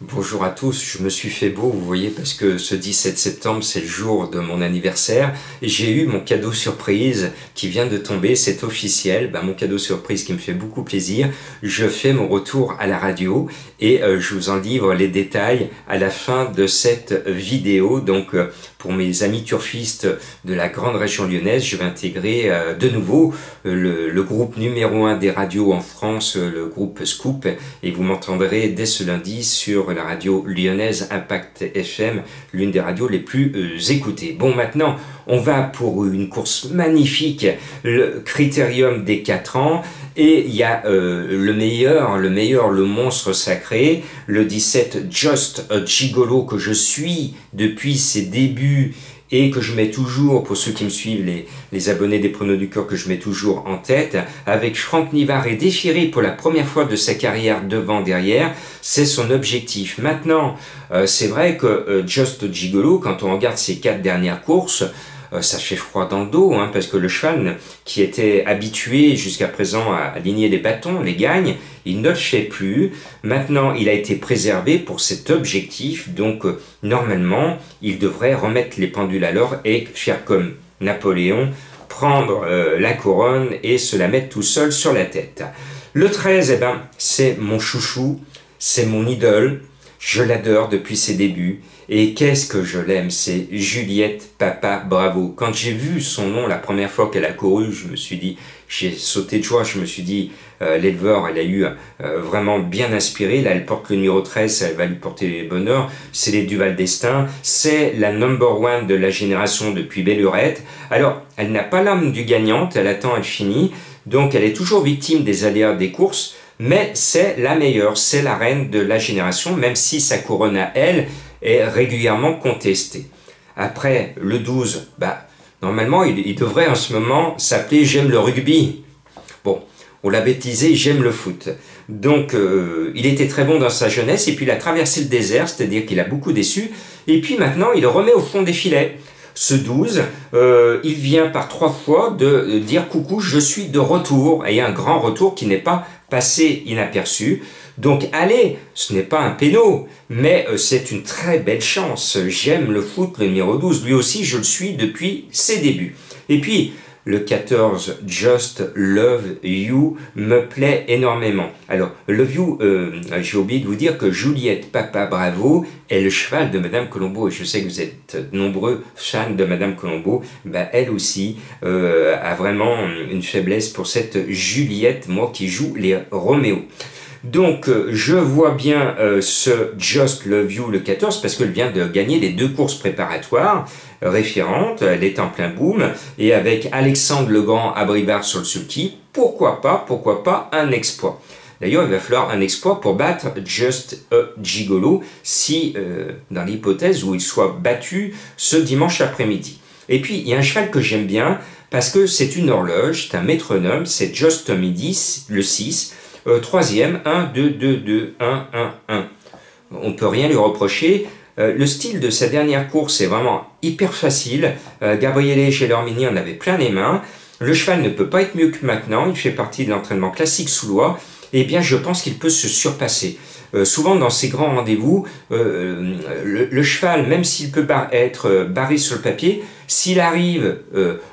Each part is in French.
Bonjour à tous, je me suis fait beau, vous voyez, parce que ce 17 septembre, c'est le jour de mon anniversaire, et j'ai eu mon cadeau surprise qui vient de tomber, c'est officiel, mon cadeau surprise qui me fait beaucoup plaisir. Je fais mon retour à la radio, et je vous en livre les détails à la fin de cette vidéo. Donc pour mes amis turfistes de la grande région lyonnaise, je vais intégrer de nouveau le groupe numéro 1 des radios en France, le groupe Scoop, et vous m'entendrez dès ce lundi sur la radio lyonnaise Impact FM, l'une des radios les plus écoutées. Bon, maintenant, on va pour une course magnifique, le Critérium des 4 ans, et il y a le meilleur, le monstre sacré, le 17 Just a Gigolo, que je suis depuis ses débuts et que je mets toujours, pour ceux qui me suivent, les abonnés des Pronos du Cœur, que je mets toujours en tête, avec Franck Nivard et défilé pour la première fois de sa carrière devant, derrière, c'est son objectif. Maintenant, c'est vrai que Just Gigolo, quand on regarde ses 4 dernières courses, ça fait froid dans le dos, parce que le cheval qui était habitué jusqu'à présent à aligner les bâtons, les gagnes, il ne le fait plus. Maintenant, il a été préservé pour cet objectif, donc normalement, il devrait remettre les pendules à l'heure et faire comme Napoléon, prendre la couronne et se la mettre tout seul sur la tête. Le 13, c'est mon chouchou, c'est mon idole, je l'adore depuis ses débuts. Et qu'est-ce que je l'aime, c'est Juliette Papa Bravo. Quand j'ai vu son nom la première fois qu'elle a couru, je me suis dit, j'ai sauté de joie, je me suis dit, l'éleveur, elle a eu vraiment bien inspiré. Là, elle porte le numéro 13, elle va lui porter bonheur. C'est les Duval d'Estaing, c'est la number 1 de la génération depuis Bellurette. Alors, elle n'a pas l'âme du gagnante, elle attend, elle finit. Donc, elle est toujours victime des aléas des courses, mais c'est la meilleure, c'est la reine de la génération, même si sa couronne à elle est régulièrement contesté. Après, le 12, normalement, il devrait en ce moment s'appeler « J'aime le rugby ». Bon, on l'a baptisé « J'aime le foot ». Donc, il était très bon dans sa jeunesse, et puis il a traversé le désert, c'est-à-dire qu'il a beaucoup déçu, et puis maintenant, il le remet au fond des filets. Ce 12, il vient par 3 fois de dire « Coucou, je suis de retour », et un grand retour qui n'est pas passé inaperçu. Donc allez, ce n'est pas un péno, mais c'est une très belle chance. J'aime le foot, le numéro 12, lui aussi je le suis depuis ses débuts. Et puis le 14, Just Love You, me plaît énormément. Alors, Love You, j'ai oublié de vous dire que Juliette Papa Bravo est le cheval de Madame Colombo. Et je sais que vous êtes nombreux fans de Madame Colombo. Elle aussi a vraiment une faiblesse pour cette Juliette, moi qui joue les Roméo. Donc, je vois bien ce Just Love You le 14 parce qu'elle vient de gagner les 2 courses préparatoires référentes, elle est en plein boom, et avec Alexandre Legrand à Brivard sur le sulky, pourquoi pas un exploit. D'ailleurs, il va falloir un exploit pour battre Just a Gigolo si, dans l'hypothèse où il soit battu ce dimanche après-midi. Et puis, il y a un cheval que j'aime bien parce que c'est une horloge, c'est un métronome, c'est Just Midi, le 6, 3e, 1, 2, 2, 2, 1, 1, 1. On ne peut rien lui reprocher. Le style de sa dernière course est vraiment hyper facile. Gabriele Gelormini en avait plein les mains. Le cheval ne peut pas être mieux que maintenant. Il fait partie de l'entraînement classique soulois. Eh bien, je pense qu'il peut se surpasser. Souvent, dans ces grands rendez-vous, le cheval, même s'il peut être barré sur le papier, s'il arrive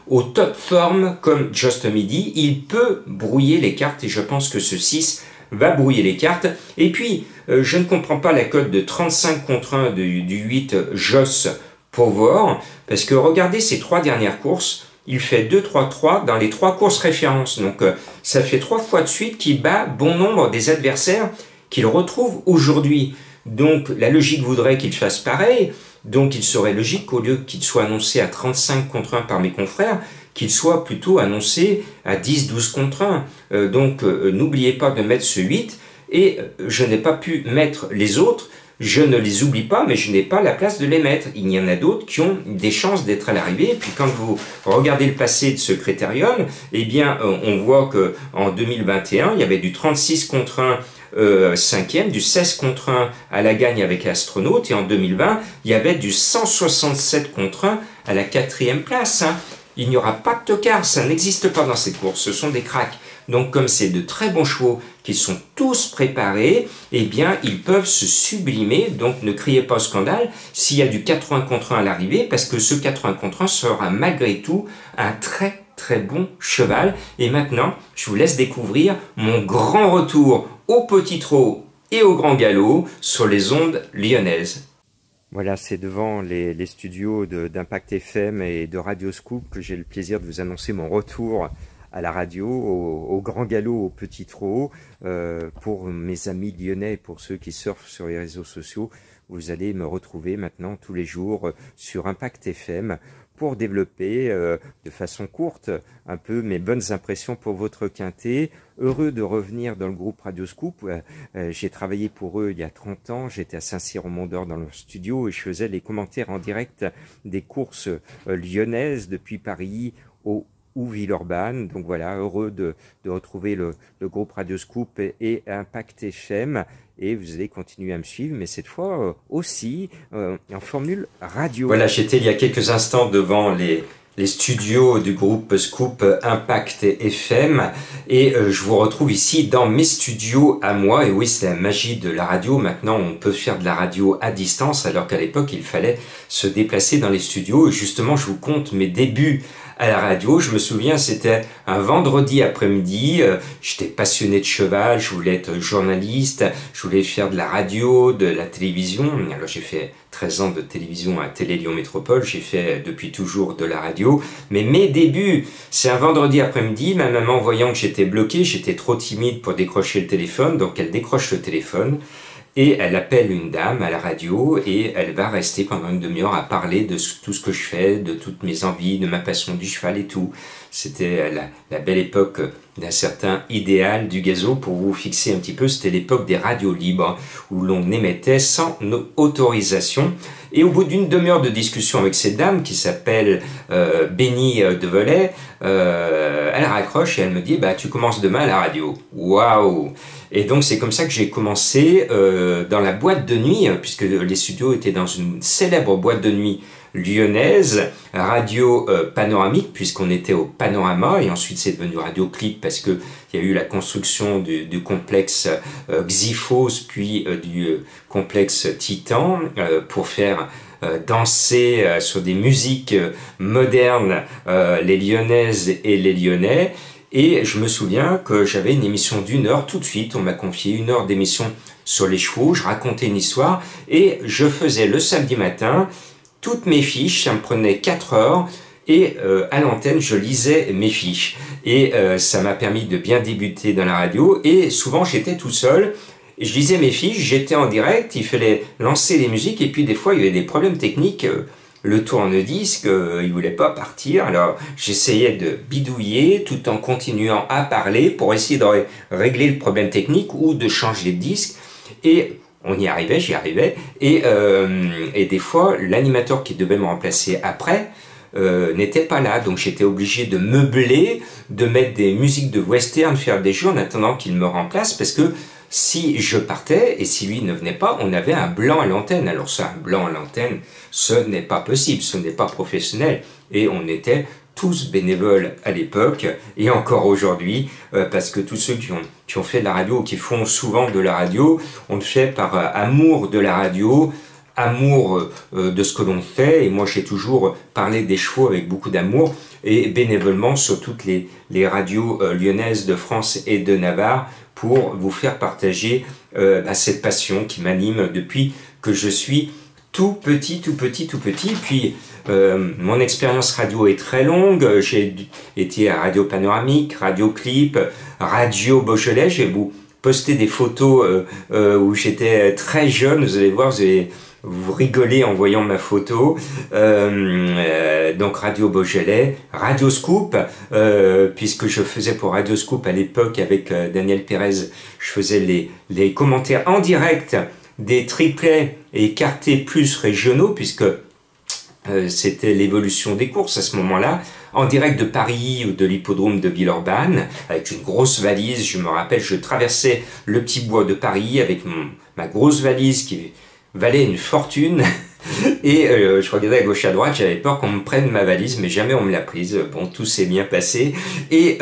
au top forme, comme Just Midi, il peut brouiller les cartes. Et je pense que ce 6 va brouiller les cartes. Et puis, je ne comprends pas la cote de 35 contre 1 du 8 Joss Pavor, parce que regardez ces 3 dernières courses, il fait 2, 3, 3 dans les 3 courses références. Donc, ça fait 3 fois de suite qu'il bat bon nombre des adversaires qu'il retrouve aujourd'hui. Donc, la logique voudrait qu'il fasse pareil. Donc, il serait logique qu'au lieu qu'il soit annoncé à 35 contre 1 par mes confrères, qu'il soit plutôt annoncé à 10, 12 contre 1. Donc, n'oubliez pas de mettre ce 8. Et je n'ai pas pu mettre les autres. Je ne les oublie pas, mais je n'ai pas la place de les mettre. Il y en a d'autres qui ont des chances d'être à l'arrivée. Et puis quand vous regardez le passé de ce critérium, eh bien, on voit qu'en 2021, il y avait du 36 contre 1 5e, du 16 contre 1 à la gagne avec l'astronaute. Et en 2020, il y avait du 167 contre 1 à la 4e place. il n'y aura pas de tocard, ça n'existe pas dans ces courses, ce sont des cracks. Donc comme c'est de très bons chevaux qui sont tous préparés, eh bien ils peuvent se sublimer, donc ne criez pas au scandale s'il y a du 80 contre 1 à l'arrivée, parce que ce 80 contre 1 sera malgré tout un très bon cheval. Et maintenant, je vous laisse découvrir mon grand retour au petit trot et au grand galop sur les ondes lyonnaises. Voilà, c'est devant les studios d'Impact FM et de Radio Scoop que j'ai le plaisir de vous annoncer mon retour à la radio, au grand galop, au petit trot. Pour mes amis lyonnais et pour ceux qui surfent sur les réseaux sociaux, vous allez me retrouver maintenant tous les jours sur Impact FM pour développer de façon courte un peu mes bonnes impressions pour votre quintet. Heureux de revenir dans le groupe Radio Scoop. J'ai travaillé pour eux il y a 30 ans, j'étais à Saint-Cyr-au-Mont-d'Or dans leur studio et je faisais les commentaires en direct des courses lyonnaises depuis Paris ou Villeurbanne. Donc voilà, heureux de retrouver le groupe Radio Scoop et Impact FM. Et vous allez continuer à me suivre, mais cette fois aussi en formule radio. Voilà, j'étais il y a quelques instants devant les studios du groupe Scoop Impact FM et je vous retrouve ici dans mes studios à moi. Et oui, c'est la magie de la radio. Maintenant, on peut faire de la radio à distance alors qu'à l'époque, il fallait se déplacer dans les studios. Et justement, je vous conte mes débuts à la radio. Je me souviens, c'était un vendredi après-midi, j'étais passionné de cheval, je voulais être journaliste, je voulais faire de la radio, de la télévision. Alors j'ai fait 13 ans de télévision à Télé Lyon Métropole, j'ai fait depuis toujours de la radio. Mais mes débuts, c'est un vendredi après-midi, ma maman voyant que j'étais bloqué, j'étais trop timide pour décrocher le téléphone, donc elle décroche le téléphone. Et elle appelle une dame à la radio et elle va rester pendant une demi-heure à parler de tout ce que je fais, de toutes mes envies, de ma passion du cheval et tout. C'était la belle époque d'un certain idéal du gazo. Pour vous fixer un petit peu, c'était l'époque des radios libres où l'on émettait sans autorisation. Et au bout d'une demi-heure de discussion avec cette dame qui s'appelle Bénie Develay, elle raccroche et elle me dit « tu commences demain à la radio ». Waouh! Et donc c'est comme ça que j'ai commencé dans la boîte de nuit, puisque les studios étaient dans une célèbre boîte de nuit lyonnaise, radio panoramique, puisqu'on était au Panorama, et ensuite c'est devenu Radio Clip, parce qu'il y a eu la construction du complexe Xyphos, puis du complexe Titan, pour faire danser sur des musiques modernes les Lyonnaises et les Lyonnais. Et je me souviens que j'avais une émission d'1 heure, tout de suite, on m'a confié 1 heure d'émission sur les chevaux, je racontais une histoire, et je faisais le samedi matin toutes mes fiches, ça me prenait 4 heures, et à l'antenne, je lisais mes fiches. Et ça m'a permis de bien débuter dans la radio, et souvent j'étais tout seul, et je lisais mes fiches, j'étais en direct, il fallait lancer les musiques, et puis des fois il y avait des problèmes techniques, le tourne-disque, il voulait pas partir, alors j'essayais de bidouiller tout en continuant à parler pour essayer de régler le problème technique ou de changer de disque, et on y arrivait, j'y arrivais, et des fois l'animateur qui devait me remplacer après n'était pas là, donc j'étais obligé de meubler, de mettre des musiques de western, faire des jeux en attendant qu'il me remplace, parce que si je partais et si lui ne venait pas, on avait un blanc à l'antenne. Alors ça, un blanc à l'antenne, ce n'est pas possible, ce n'est pas professionnel. Et on était tous bénévoles à l'époque et encore aujourd'hui, parce que tous ceux qui ont fait de la radio ou qui font souvent de la radio, on le fait par amour de la radio, amour de ce que l'on fait. Et moi, j'ai toujours parlé des chevaux avec beaucoup d'amour et bénévolement sur toutes les radios lyonnaises de France et de Navarre, pour vous faire partager cette passion qui m'anime depuis que je suis tout petit. Puis mon expérience radio est très longue, j'ai été à Radio Panoramique, Radio Clip, Radio Beaujolais, je vais vous poster des photos où j'étais très jeune, vous allez voir, vous rigolez en voyant ma photo. Donc Radio Beaujolais, Radio Scoop, puisque je faisais pour Radio Scoop à l'époque avec Daniel Pérez, je faisais les commentaires en direct des triplets et écartés plus régionaux, puisque c'était l'évolution des courses à ce moment-là, en direct de Paris ou de l'hippodrome de Villeurbanne, avec une grosse valise. Je me rappelle, je traversais le petit bois de Paris avec ma grosse valise qui valait une fortune. Et je regardais à gauche à droite, j'avais peur qu'on me prenne ma valise, mais jamais on me l'a prise. Bon, tout s'est bien passé. Et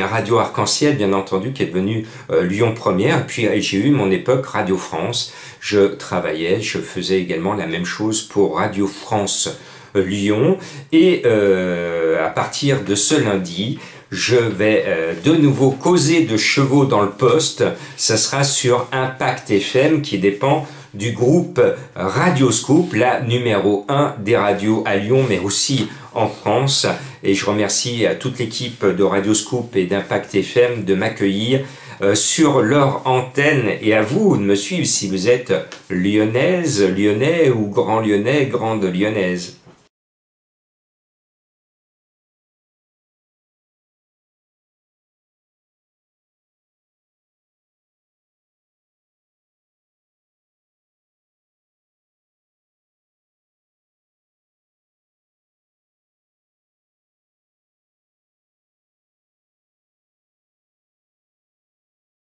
Radio Arc-en-Ciel, bien entendu, qui est devenu Lyon Première. Et puis j'ai eu mon époque Radio France. Je travaillais, je faisais également la même chose pour Radio France Lyon. Et à partir de ce lundi, je vais de nouveau causer de chevaux dans le poste. Ça sera sur Impact FM qui dépend du groupe Radioscoop, la numéro 1 des radios à Lyon, mais aussi en France. Et je remercie à toute l'équipe de Radioscoop et d'Impact FM de m'accueillir sur leur antenne, et à vous de me suivre si vous êtes lyonnaise, lyonnais ou grand lyonnais, grande lyonnaise.